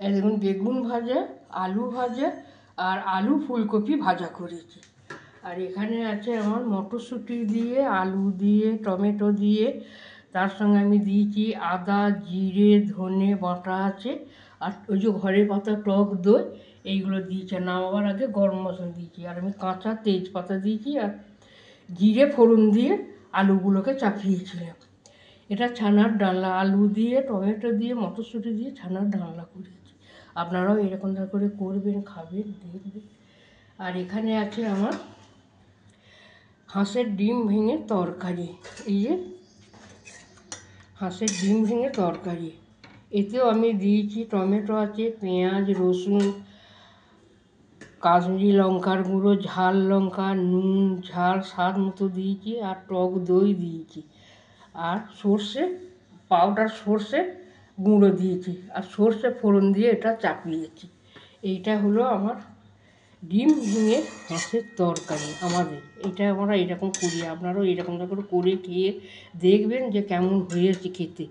এই দেখুন বেগুন ভাজা, আলু ভাজা আর আলু ফুলকপি ভাজা করেছি। আর এখানে আছে আমার মটরশুঁটি দিয়ে, আলু দিয়ে, টমেটো দিয়ে, তার সঙ্গে আমি দিয়েছি আদা, জিরে, ধনে বাটা আছে, আর ওই যে ঘরে পাতা টক দই এইগুলো দিয়েছি। নামাবার আগে গরম মশলা দিয়েছি, আর আমি কাঁচা তেজপাতা দিয়েছি, আর জিরে ফোড়ন দিয়ে আলুগুলোকে চাপিয়েছিলাম। এটা ছানার ডালনা, আলু দিয়ে, টমেটো দিয়ে, মটরশুঁটি দিয়ে ছানার ডালনা করেছি। আপনারাও এরকম করে করবেন, খাবেন, দেখবেন। আর এখানে আছে আমার হাঁসের ডিম ভেঙে তরকারি। এই যে হাঁসের ডিম ভেঙে তরকারি, এতেও আমি দিয়েছি টমেটো আছে, পেঁয়াজ, রসুন, কাশ্মীরি লঙ্কার গুঁড়ো, ঝাল লঙ্কা, নুন, ঝাল স্বাদ মতো দিয়েছি, আর টক দই দিয়েছি, আর সর্ষে পাউডার, সর্ষে গুঁড়ো দিয়েছি, আর সর্ষে ফোড়ন দিয়ে এটা চাপিয়েছি। এইটা হলো আমার ডিম ভেঙে হাঁসের তরকারি। আমাদের এটা আমরা এরকম করি, আপনারাও এরকম করে খেয়ে দেখবেন যে কেমন হয়েছে খেতে।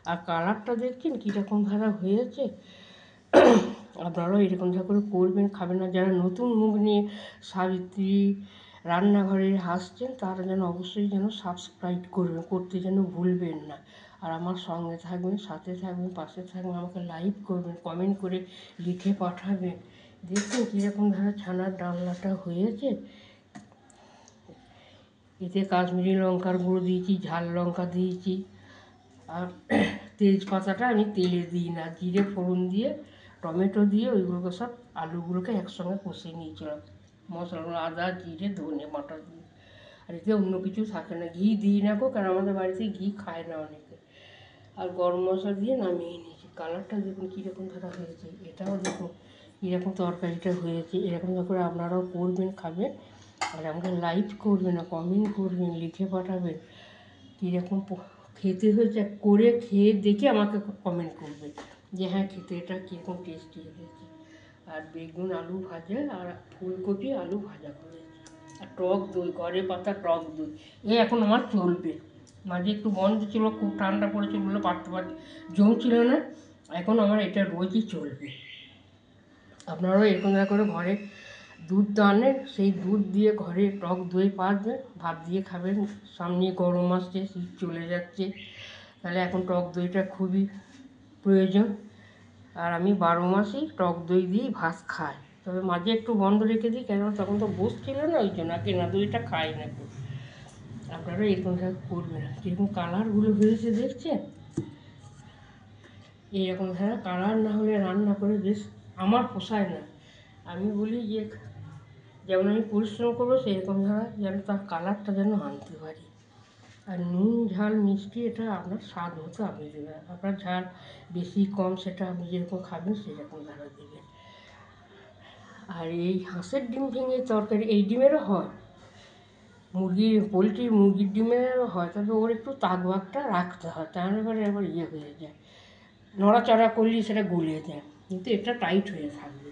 আর কালারটা দেখছেন কীরকম ধারা হয়েছে। আপনারাও এরকম করে করবেন, খাবেন। না যারা নতুন মুখ নিয়ে সাবিত্রী রান্নাঘরে আসছেন তারা যেন অবশ্যই যেন সাবস্ক্রাইব করবেন, করতে যেন ভুলবেন না। আর আমার সঙ্গে থাকবেন, সাথে থাকবেন, পাশে থাকবেন, আমাকে লাইক করবেন, কমেন্ট করে লিখে পাঠাবেন। দেখুন কীরকম ধারা ছানার ডালনাটা হয়েছে। এতে কাশ্মীরি লঙ্কার গুঁড়ো দিয়েছি, ঝাল লঙ্কা দিয়েছি, আর তেজপাতাটা আমি তেলে দিই না, জিরে ফোড়ন দিয়ে, টমেটো দিয়ে ওইগুলোকে সব আলুগুলোকে একসঙ্গে কষে নিয়েছিলাম। মশলাগুলো আদা, জিরে, ধনে বাটা দিয়ে। আর এতে অন্য কিছু থাকে না, ঘি দিই না গো, কারণ আমাদের বাড়িতে ঘি খায় না অনেকে। আর গরম মশলা দিয়ে নামিয়ে নিয়েছি। কালারটা দেখুন কীরকম ধারা হয়েছে। এটাও দেখুন কীরকম তরকারিটা হয়েছে। এরকম করে আপনারাও করবেন, খাবেন। আর আমাকে লাইক করবেন, কমেন্ট করবেন, লিখে পাঠাবেন কীরকম খেতে হয়েছে। করে খেয়ে দেখে আমাকে কমেন্ট করবেন যে হ্যাঁ খেতে এটা কীরকম টেস্টি হয়েছে। আর বেগুন আলু ভাজা আর ফুলকপি আলু ভাজা করেছি, আর টক দই, ঘরে পাতা টক দই, এখন আমার চলবে। মাঝে একটু বন্ধ ছিল, খুব ঠান্ডা পড়েছিল বলে পারতে জমছিল না। এখন আমার এটা রোজই চলবে। আপনারাও এরকম করে ঘরে দুধ আনেন, সেই দুধ দিয়ে ঘরে টক দই পাবেন, ভাত দিয়ে খাবেন। সামনে গরম আসছে, শীত চলে যাচ্ছে, তাহলে এখন টক দইটা খুবই প্রয়োজন। আর আমি 12 মাসই টক দই দিয়েই ভাত খাই, তবে মাঝে একটু বন্ধ রেখে দিই, কেন তখন তো বসছিল না, ওই জন্য কেনা দইটা খাই না। আপনারা এরকম করবেন। কীরকম কালারগুলো হয়েছে দেখছেন? এইরকম ধারা কালার না হলে রান্না করে বেশ আমার পোষায় না। আমি বলি যে যেমন আমি পরিশ্রম করবো সেরকম ধারা যেন তার কালারটা যেন আনতে পারি। আর নুন, ঝাল, মিষ্টি এটা আপনার স্বাদ মতো আপনি দেবেন। আপনার ঝাল বেশি কম সেটা আপনি যেরকম খাবেন সেরকম ধারা দেবেন। আর এই হাঁসের ডিম ভেঙে তরকারি, এই ডিমেরও হয়, মুরগির ডিমেরও হয়, তবে ওর একটু তাকবাগটা রাখতে হয়, তাহলে এবারে আবার হয়ে যায়, নড়াচড়া করলে সেটা গলে যায়, কিন্তু এটা টাইট হয়ে থাকবে।